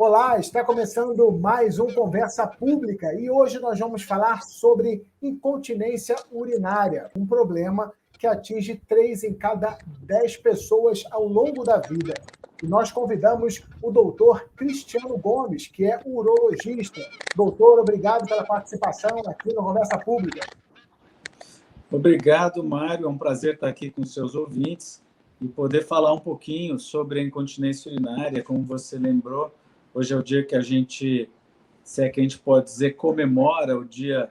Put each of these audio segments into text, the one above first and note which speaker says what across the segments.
Speaker 1: Olá, está começando mais um Conversa Pública e hoje nós vamos falar sobre incontinência urinária, um problema que atinge 3 em cada 10 pessoas ao longo da vida. E nós convidamos o doutor Cristiano Gomes, que é urologista. Doutor, obrigado pela participação aqui no Conversa Pública.
Speaker 2: Obrigado, Mário. É um prazer estar aqui com seus ouvintes e poder falar um pouquinho sobre a incontinência urinária. Como você lembrou, hoje é o dia que a gente, se é que a gente pode dizer, comemora o dia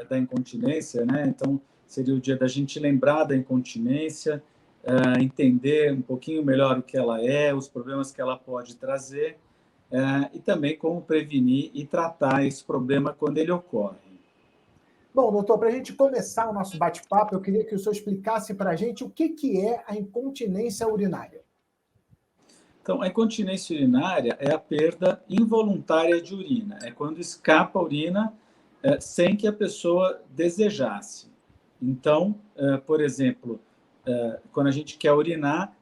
Speaker 2: da incontinência, né? Então, seria o dia da gente lembrar da incontinência, entender um pouquinho melhor o que ela é, os problemas que ela pode trazer, e também como prevenir e tratar esse problema quando ele ocorre.
Speaker 1: Bom, doutor, para a gente começar o nosso bate-papo, eu queria que o senhor explicasse para a gente o que é a incontinência urinária.
Speaker 2: Então, a incontinência urinária é a perda involuntária de urina. É quando escapa a urina sem que a pessoa desejasse. Então, por exemplo, quando a gente quer urinar,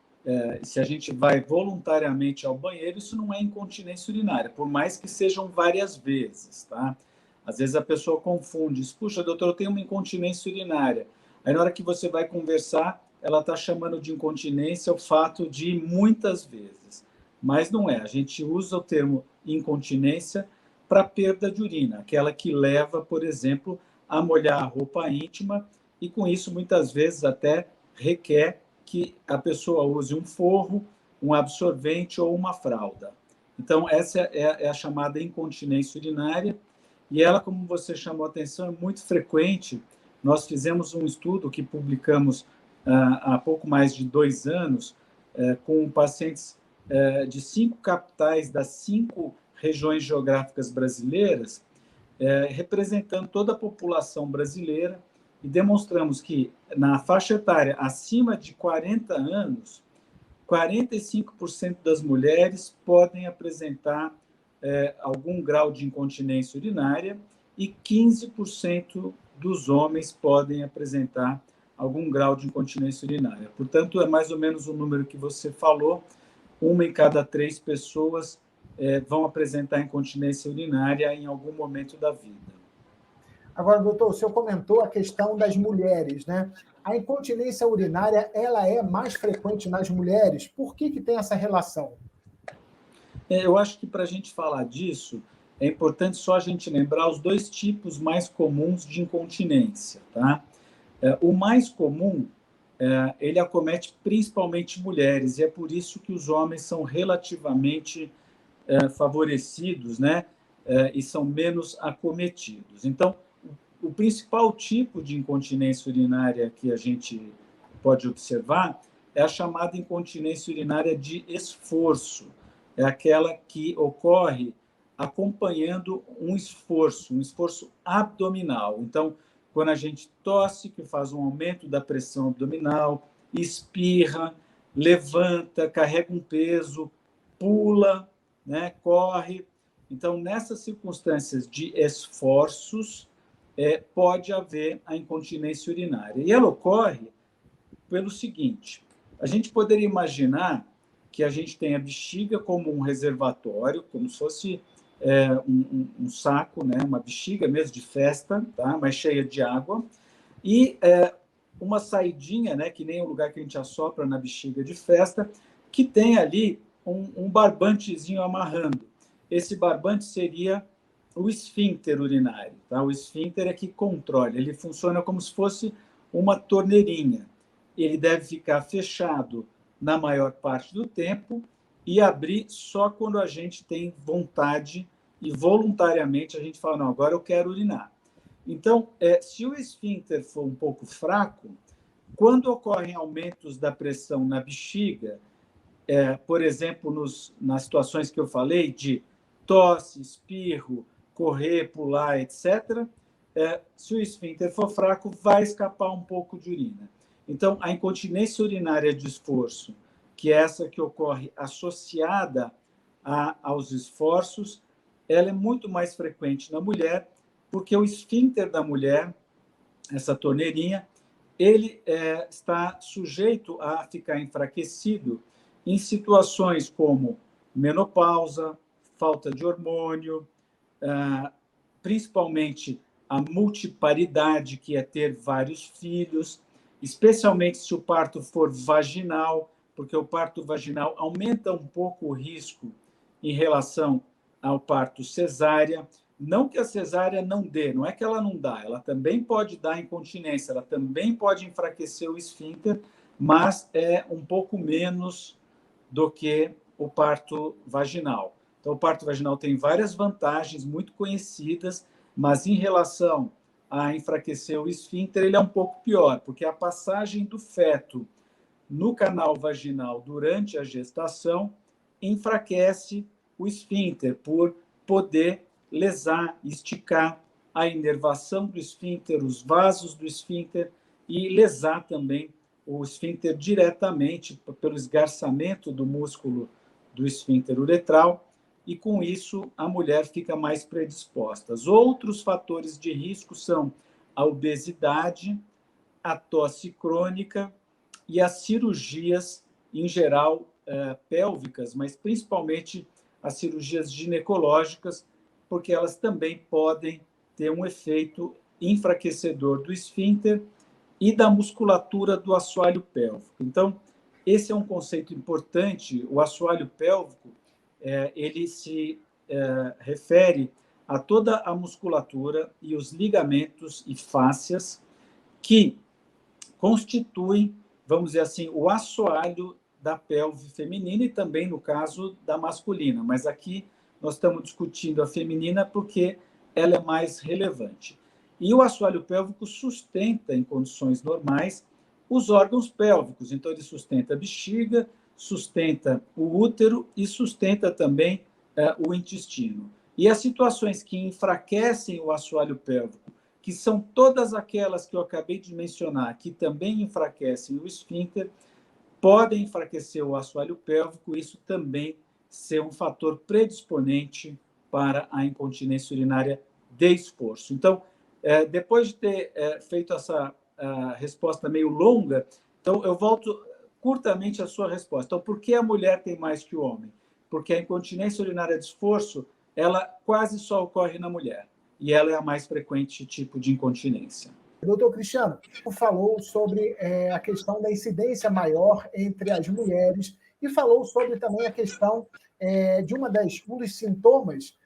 Speaker 2: se a gente vai voluntariamente ao banheiro, isso não é incontinência urinária, por mais que sejam várias vezes, tá? Às vezes a pessoa confunde, diz, puxa, doutor, eu tenho uma incontinência urinária. Aí na hora que você vai conversar, ela está chamando de incontinência o fato de ir muitas vezes. Mas não é, a gente usa o termo incontinência para perda de urina, aquela que leva, por exemplo, a molhar a roupa íntima e com isso muitas vezes até requer que a pessoa use um forro, um absorvente ou uma fralda. Então essa é a chamada incontinência urinária. E ela, como você chamou a atenção, é muito frequente. Nós fizemos um estudo que publicamos há pouco mais de 2 anos, com pacientes de 5 capitais das 5 regiões geográficas brasileiras, representando toda a população brasileira, e demonstramos que, na faixa etária acima de 40 anos, 45% das mulheres podem apresentar algum grau de incontinência urinária e 15% dos homens podem apresentar algum grau de incontinência urinária. Portanto, é mais ou menos o número que você falou, 1 em cada 3 pessoas vão apresentar incontinência urinária em algum momento da vida.
Speaker 1: Agora, doutor, o senhor comentou a questão das mulheres, né? A incontinência urinária, ela é mais frequente nas mulheres? Por que tem essa relação?
Speaker 2: Eu acho que para a gente falar disso, é importante só a gente lembrar os 2 tipos mais comuns de incontinência, tá? O mais comum, ele acomete principalmente mulheres, e é por isso que os homens são relativamente favorecidos, né? E são menos acometidos. Então, o principal tipo de incontinência urinária que a gente pode observar é a chamada incontinência urinária de esforço. É aquela que ocorre acompanhando um esforço abdominal. Então, quando a gente tosse, que faz um aumento da pressão abdominal, espirra, levanta, carrega um peso, pula, né, corre. Então, nessas circunstâncias de esforços, pode haver a incontinência urinária. E ela ocorre pelo seguinte: a gente poderia imaginar que a gente tem a bexiga como um reservatório, como se fosse um saco, né, uma bexiga mesmo de festa, tá, mas cheia de água, e uma saidinha, né, que nem o lugar que a gente assopra na bexiga de festa, que tem ali um barbantezinho amarrando. Esse barbante seria o esfíncter urinário. Tá? O esfíncter é que controla, ele funciona como se fosse uma torneirinha. Ele deve ficar fechado na maior parte do tempo e abrir só quando a gente tem vontade e voluntariamente a gente fala, não, agora eu quero urinar. Então, se o esfíncter for um pouco fraco, quando ocorrem aumentos da pressão na bexiga, por exemplo, nas situações que eu falei de tosse, espirro, correr, pular, etc., se o esfíncter for fraco, vai escapar um pouco de urina. Então, a incontinência urinária de esforço, que é essa que ocorre associada aos esforços, ela é muito mais frequente na mulher, porque o esfíncter da mulher, essa torneirinha, ele está sujeito a ficar enfraquecido em situações como menopausa, falta de hormônio, principalmente a multiparidade, que é ter vários filhos, especialmente se o parto for vaginal, porque o parto vaginal aumenta um pouco o risco em relação ao parto cesárea. Não que a cesárea não dê, não é que ela não dá, ela também pode dar incontinência, ela também pode enfraquecer o esfíncter, mas é um pouco menos do que o parto vaginal. Então, o parto vaginal tem várias vantagens muito conhecidas, mas em relação a enfraquecer o esfíncter, ele é um pouco pior, porque a passagem do feto no canal vaginal durante a gestação enfraquece o esfíncter por poder lesar, esticar a inervação do esfíncter, os vasos do esfíncter e lesar também o esfíncter diretamente pelo esgarçamento do músculo do esfíncter uretral, e com isso a mulher fica mais predisposta. Outros fatores de risco são a obesidade, a tosse crônica e as cirurgias, em geral, pélvicas, mas principalmente as cirurgias ginecológicas, porque elas também podem ter um efeito enfraquecedor do esfíncter e da musculatura do assoalho pélvico. Então, esse é um conceito importante. O assoalho pélvico, ele se refere a toda a musculatura e os ligamentos e fáscias que constituem, vamos dizer assim, o assoalho da pelve feminina e também no caso da masculina. Mas aqui nós estamos discutindo a feminina porque ela é mais relevante. E o assoalho pélvico sustenta, em condições normais, os órgãos pélvicos. Então, ele sustenta a bexiga, sustenta o útero e sustenta também o intestino. E as situações que enfraquecem o assoalho pélvico, que são todas aquelas que eu acabei de mencionar, que também enfraquecem o esfíncter, podem enfraquecer o assoalho pélvico, isso também ser um fator predisponente para a incontinência urinária de esforço. Então, depois de ter feito essa resposta meio longa, então eu volto curtamente à sua resposta. Então, por que a mulher tem mais que o homem? Porque a incontinência urinária de esforço, ela quase só ocorre na mulher, e ela é a mais frequente tipo de incontinência.
Speaker 1: Doutor Cristiano, falou sobre a questão da incidência maior entre as mulheres e falou sobre também a questão de um dos sintomas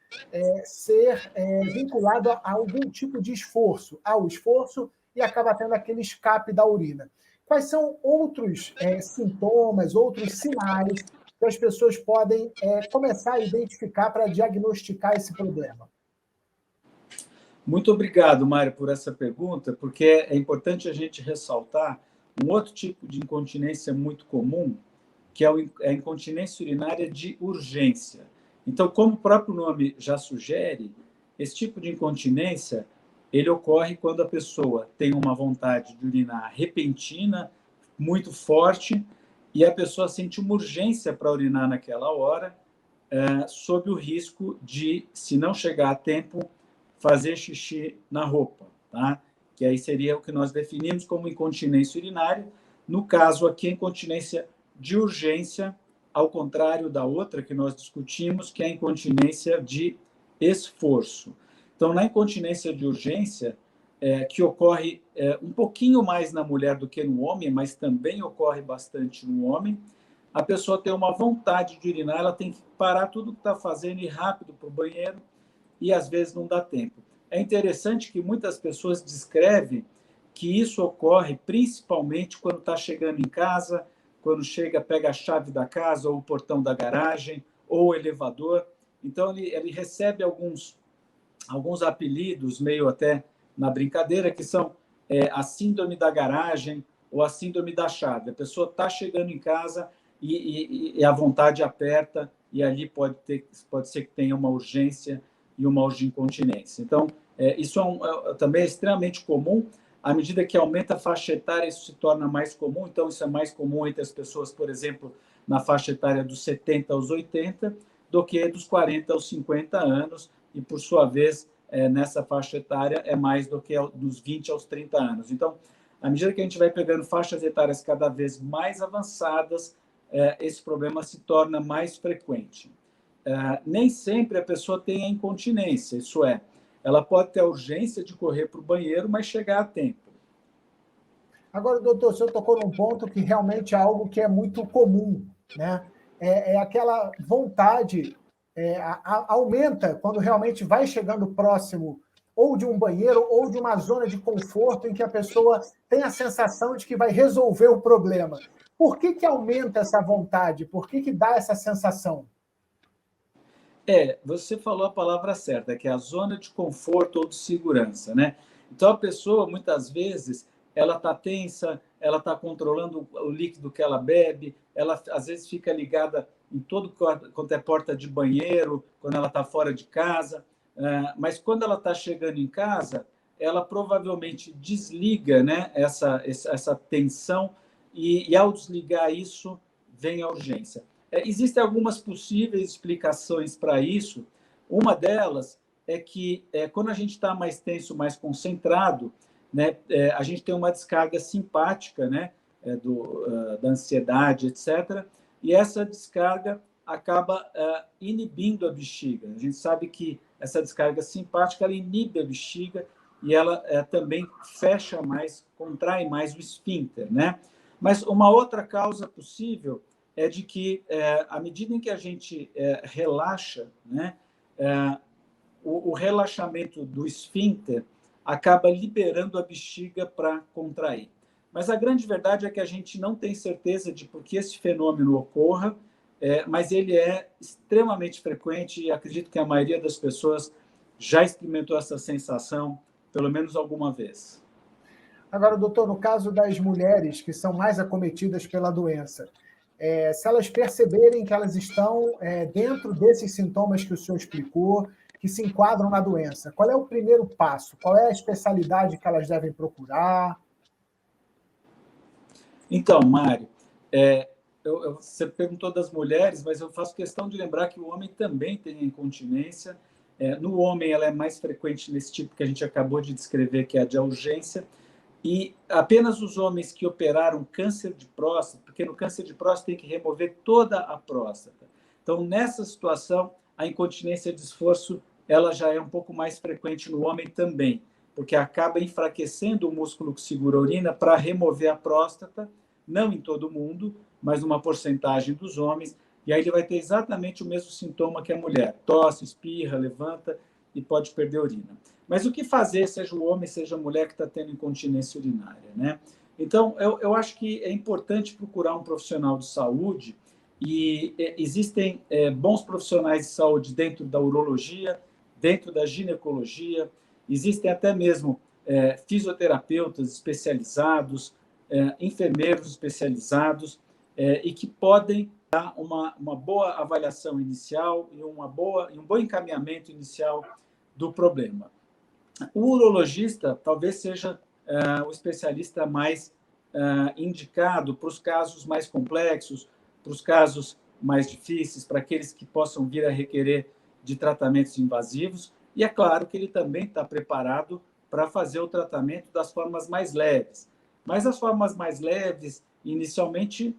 Speaker 1: ser vinculado a algum tipo de esforço, ao esforço, e acaba tendo aquele escape da urina. Quais são outros sintomas, outros sinais que as pessoas podem começar a identificar para diagnosticar esse problema?
Speaker 2: Muito obrigado, Mário, por essa pergunta, porque é importante a gente ressaltar um outro tipo de incontinência muito comum, que é a incontinência urinária de urgência. Então, como o próprio nome já sugere, esse tipo de incontinência, ele ocorre quando a pessoa tem uma vontade de urinar repentina, muito forte, e a pessoa sente uma urgência para urinar naquela hora, sob o risco de, se não chegar a tempo, fazer xixi na roupa, tá? Que aí seria o que nós definimos como incontinência urinária. No caso aqui, a incontinência de urgência, ao contrário da outra que nós discutimos, que é a incontinência de esforço. Então, na incontinência de urgência, que ocorre um pouquinho mais na mulher do que no homem, mas também ocorre bastante no homem, a pessoa tem uma vontade de urinar, ela tem que parar tudo que está fazendo e ir rápido para o banheiro, e às vezes não dá tempo. É interessante que muitas pessoas descrevem que isso ocorre principalmente quando está chegando em casa, quando chega, pega a chave da casa, ou o portão da garagem, ou o elevador. Então, ele recebe alguns apelidos, meio até na brincadeira, que são a síndrome da garagem ou a síndrome da chave. A pessoa está chegando em casa e a vontade aperta, e ali pode ser que tenha uma urgência e uma incontinência. Então, isso também é extremamente comum. À medida que aumenta a faixa etária, isso se torna mais comum. Então, isso é mais comum entre as pessoas, por exemplo, na faixa etária dos 70 aos 80, do que dos 40 aos 50 anos. E, por sua vez, nessa faixa etária, é mais do que dos 20 aos 30 anos. Então, à medida que a gente vai pegando faixas etárias cada vez mais avançadas, esse problema se torna mais frequente. nem sempre a pessoa tem a incontinência, isso é, ela pode ter a urgência de correr para o banheiro, mas chegar a tempo.
Speaker 1: Agora, doutor, o senhor tocou num ponto que realmente é algo que é muito comum, né? É aquela vontade, aumenta quando realmente vai chegando próximo ou de um banheiro ou de uma zona de conforto em que a pessoa tem a sensação de que vai resolver o problema. Por que aumenta essa vontade? Por que dá essa sensação?
Speaker 2: Você falou a palavra certa, que é a zona de conforto ou de segurança, né? Então, a pessoa, muitas vezes, ela está tensa, ela está controlando o líquido que ela bebe, ela, às vezes, fica ligada em todo quanto é porta de banheiro, quando ela está fora de casa, mas quando ela está chegando em casa, ela provavelmente desliga, né, essa tensão e, ao desligar isso, vem a urgência. Existem algumas possíveis explicações para isso. Uma delas é que, quando a gente está mais tenso, mais concentrado, né, a gente tem uma descarga simpática, né, da ansiedade, etc. E essa descarga acaba inibindo a bexiga. A gente sabe que essa descarga simpática ela inibe a bexiga e ela também fecha mais, contrai mais o esfíncter, né? Mas uma outra causa possível é de que, à medida em que a gente relaxa, né, o relaxamento do esfíncter acaba liberando a bexiga para contrair. Mas a grande verdade é que a gente não tem certeza de por que esse fenômeno ocorra, mas ele é extremamente frequente e acredito que a maioria das pessoas já experimentou essa sensação pelo menos alguma vez.
Speaker 1: Agora, doutor, no caso das mulheres que são mais acometidas pela doença, se elas perceberem que elas estão dentro desses sintomas que o senhor explicou, que se enquadram na doença, qual é o primeiro passo? Qual é a especialidade que elas devem procurar?
Speaker 2: Então, Mário, você perguntou das mulheres, mas eu faço questão de lembrar que o homem também tem incontinência. No homem, ela é mais frequente nesse tipo que a gente acabou de descrever, que é a de urgência. E apenas os homens que operaram câncer de próstata, porque no câncer de próstata tem que remover toda a próstata. Então, nessa situação, a incontinência de esforço ela já é um pouco mais frequente no homem também, porque acaba enfraquecendo o músculo que segura a urina para remover a próstata, não em todo mundo, mas numa porcentagem dos homens, e aí ele vai ter exatamente o mesmo sintoma que a mulher: tosse, espirra, levanta e pode perder a urina. Mas o que fazer, seja o homem, seja a mulher que está tendo incontinência urinária, né? Então, eu acho que é importante procurar um profissional de saúde e existem bons profissionais de saúde dentro da urologia, dentro da ginecologia, existem até mesmo fisioterapeutas especializados, enfermeiros especializados e que podem dar uma boa avaliação inicial e um bom encaminhamento inicial do problema. O urologista talvez seja o especialista mais indicado para os casos mais complexos, para os casos mais difíceis, para aqueles que possam vir a requerer de tratamentos invasivos. E é claro que ele também está preparado para fazer o tratamento das formas mais leves. Mas as formas mais leves, inicialmente,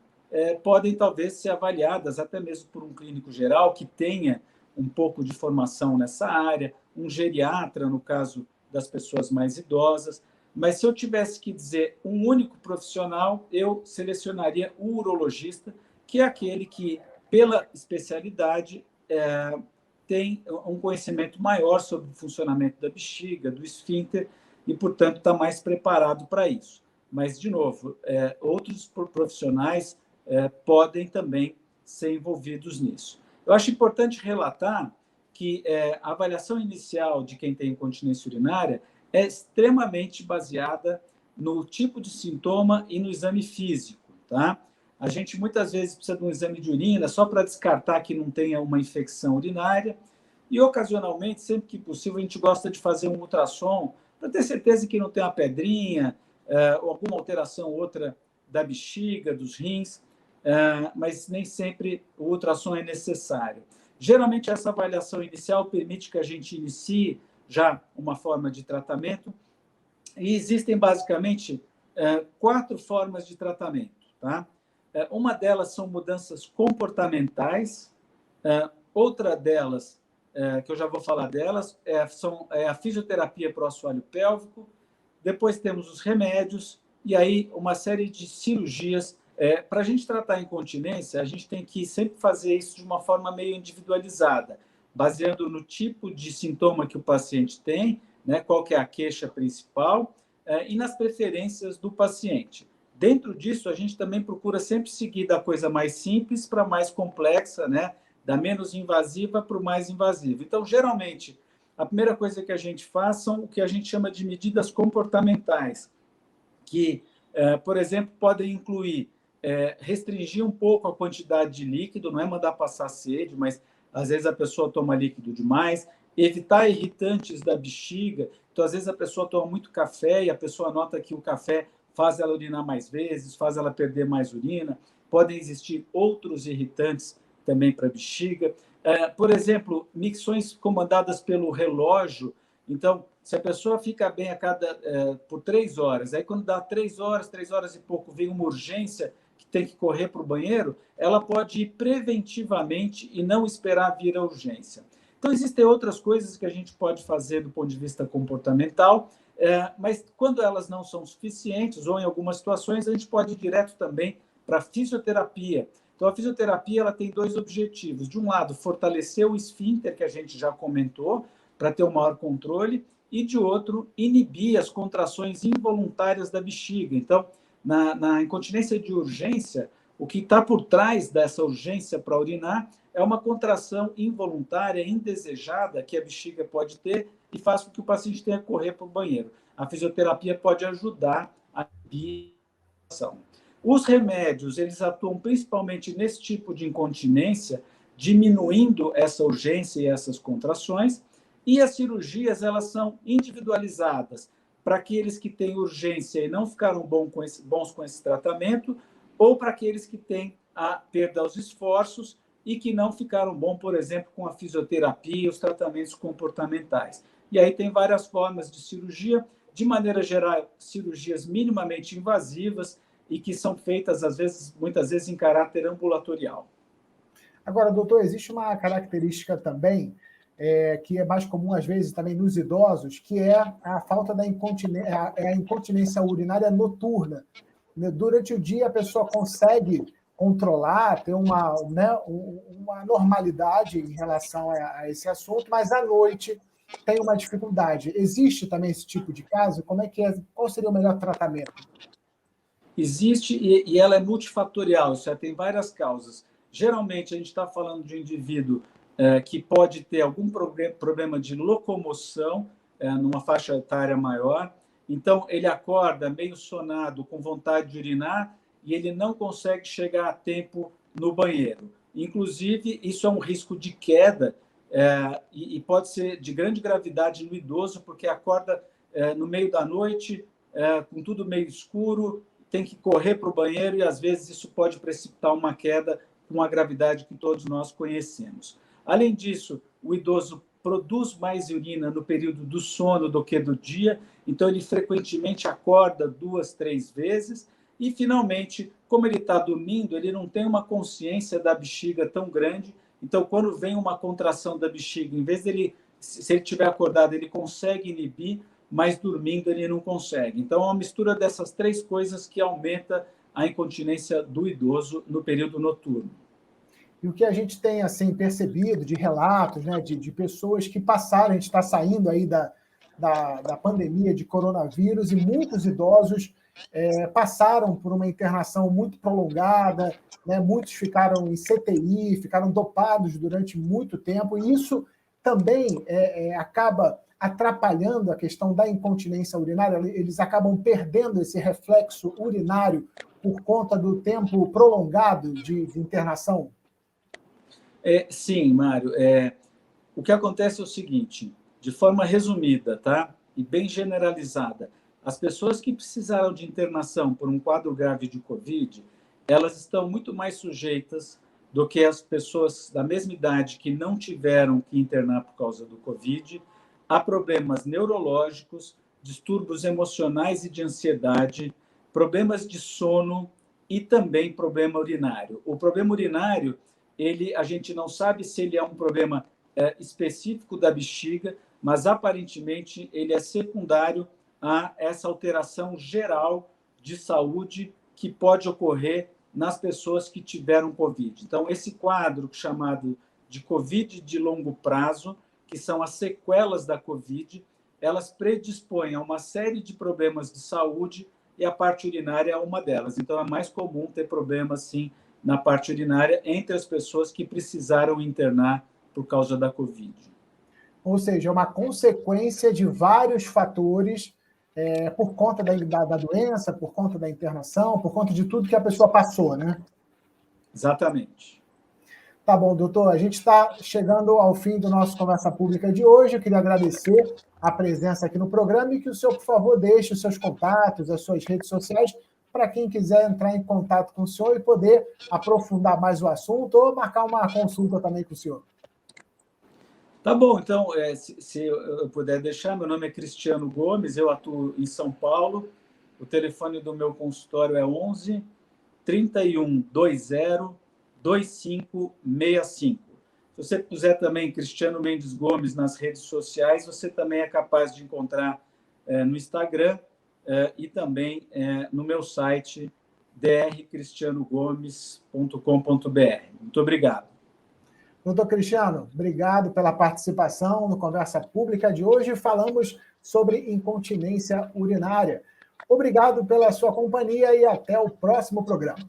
Speaker 2: podem talvez ser avaliadas até mesmo por um clínico geral que tenha um pouco de formação nessa área, um geriatra, no caso das pessoas mais idosas. Mas se eu tivesse que dizer um único profissional, eu selecionaria o urologista, que é aquele que, pela especialidade, tem um conhecimento maior sobre o funcionamento da bexiga, do esfíncter, e, portanto, está mais preparado para isso. Mas, de novo, outros profissionais podem também ser envolvidos nisso. Eu acho importante relatar que a avaliação inicial de quem tem incontinência urinária é extremamente baseada no tipo de sintoma e no exame físico, tá? A gente muitas vezes precisa de um exame de urina só para descartar que não tenha uma infecção urinária e, ocasionalmente, sempre que possível, a gente gosta de fazer um ultrassom para ter certeza que não tem uma pedrinha ou alguma alteração outra da bexiga, dos rins, mas nem sempre o ultrassom é necessário. Geralmente, essa avaliação inicial permite que a gente inicie já uma forma de tratamento e existem, basicamente, 4 formas de tratamento, tá? Uma delas são mudanças comportamentais, Outra delas, que eu já vou falar delas, é a fisioterapia para o assoalho pélvico. Depois temos os remédios e aí uma série de cirurgias. Para a gente tratar a incontinência, a gente tem que sempre fazer isso de uma forma meio individualizada, baseando no tipo de sintoma que o paciente tem, né, qual que é a queixa principal, e nas preferências do paciente. Dentro disso, a gente também procura sempre seguir da coisa mais simples para a mais complexa, né, da menos invasiva para o mais invasivo. Então, geralmente, a primeira coisa que a gente faz são o que a gente chama de medidas comportamentais, que, por exemplo, podem incluir restringir um pouco a quantidade de líquido, não é mandar passar sede, mas às vezes a pessoa toma líquido demais, evitar irritantes da bexiga. Então, às vezes a pessoa toma muito café e a pessoa nota que o café faz ela urinar mais vezes, faz ela perder mais urina. Podem existir outros irritantes também para a bexiga. Por exemplo, micções comandadas pelo relógio. Então, se a pessoa fica bem por 3 horas, aí quando dá 3 horas e pouco, vem uma urgência que tem que correr para o banheiro, ela pode ir preventivamente e não esperar vir a urgência. Então, existem outras coisas que a gente pode fazer do ponto de vista comportamental, mas quando elas não são suficientes, ou em algumas situações, a gente pode ir direto também para a fisioterapia. Então, a fisioterapia ela tem dois objetivos. De um lado, fortalecer o esfíncter, que a gente já comentou, para ter um maior controle, e de outro, inibir as contrações involuntárias da bexiga. Então, na incontinência de urgência, o que está por trás dessa urgência para urinar é uma contração involuntária, indesejada, que a bexiga pode ter e faz com que o paciente tenha que correr para o banheiro. A fisioterapia pode ajudar a inibir a ação. Os remédios, eles atuam principalmente nesse tipo de incontinência, diminuindo essa urgência e essas contrações, e as cirurgias, elas são individualizadas para aqueles que têm urgência e não ficaram bons com esse tratamento, ou para aqueles que têm a perda aos esforços e que não ficaram bons, por exemplo, com a fisioterapia e os tratamentos comportamentais. E aí tem várias formas de cirurgia, de maneira geral, cirurgias minimamente invasivas e que são feitas, muitas vezes, em caráter ambulatorial.
Speaker 1: Agora, doutor, existe uma característica também que é mais comum, às vezes, também nos idosos, que é a falta da incontinência, a incontinência urinária noturna. Durante o dia, a pessoa consegue controlar, ter uma normalidade em relação a esse assunto, mas à noite tem uma dificuldade. Existe também esse tipo de caso? Como é que é? Qual seria o melhor tratamento?
Speaker 2: Existe e ela é multifatorial, isso já tem várias causas. Geralmente, a gente está falando de um indivíduo que pode ter algum problema de locomoção numa faixa etária maior. Então, ele acorda meio sonado, com vontade de urinar, e ele não consegue chegar a tempo no banheiro. Inclusive, isso é um risco de queda e pode ser de grande gravidade no idoso, porque acorda no meio da noite, com tudo meio escuro, tem que correr para o banheiro e, às vezes, isso pode precipitar uma queda com a gravidade que todos nós conhecemos. Além disso, o idoso produz mais urina no período do sono do que do dia, então ele frequentemente acorda 2, 3 vezes e, finalmente, como ele está dormindo, ele não tem uma consciência da bexiga tão grande, então, quando vem uma contração da bexiga, em vez dele, se ele estiver acordado, ele consegue inibir, mas dormindo ele não consegue. Então, é uma mistura dessas três coisas que aumenta a incontinência do idoso no período noturno.
Speaker 1: E o que a gente tem assim percebido de relatos, né, de pessoas que passaram, a gente está saindo aí da pandemia de coronavírus e muitos idosos passaram por uma internação muito prolongada, né, muitos ficaram em CTI, ficaram dopados durante muito tempo, e isso também acaba atrapalhando a questão da incontinência urinária, eles acabam perdendo esse reflexo urinário por conta do tempo prolongado de internação?
Speaker 2: Sim, Mário. O que acontece é o seguinte, de forma resumida, tá? E bem generalizada, as pessoas que precisaram de internação por um quadro grave de Covid, elas estão muito mais sujeitas do que as pessoas da mesma idade que não tiveram que internar por causa do Covid, a problemas neurológicos, distúrbios emocionais e de ansiedade, problemas de sono e também problema urinário. O problema urinário, a gente não sabe se ele é um problema específico da bexiga, mas aparentemente ele é secundário a essa alteração geral de saúde que pode ocorrer nas pessoas que tiveram Covid. Então, esse quadro chamado de Covid de longo prazo, que são as sequelas da Covid, elas predispõem a uma série de problemas de saúde e a parte urinária é uma delas. Então, é mais comum ter problemas, sim, na parte urinária entre as pessoas que precisaram internar por causa da Covid.
Speaker 1: Ou seja, é uma consequência de vários fatores por conta da doença, por conta da internação, por conta de tudo que a pessoa passou, né?
Speaker 2: Exatamente.
Speaker 1: Tá bom, doutor. A gente está chegando ao fim do nosso Conversa Pública de hoje. Eu queria agradecer a presença aqui no programa e que o senhor, por favor, deixe os seus contatos, as suas redes sociais, para quem quiser entrar em contato com o senhor e poder aprofundar mais o assunto ou marcar uma consulta também com o senhor.
Speaker 2: Tá bom, então, se eu puder deixar, meu nome é Cristiano Gomes, eu atuo em São Paulo, o telefone do meu consultório é 11 31 20 2565. Se você puser também Cristiano Mendes Gomes nas redes sociais, você também é capaz de encontrar no Instagram e também no meu site drcristianogomes.com.br. Muito obrigado.
Speaker 1: Doutor Cristiano, obrigado pela participação no Conversa Pública de hoje. Falamos sobre incontinência urinária. Obrigado pela sua companhia e até o próximo programa.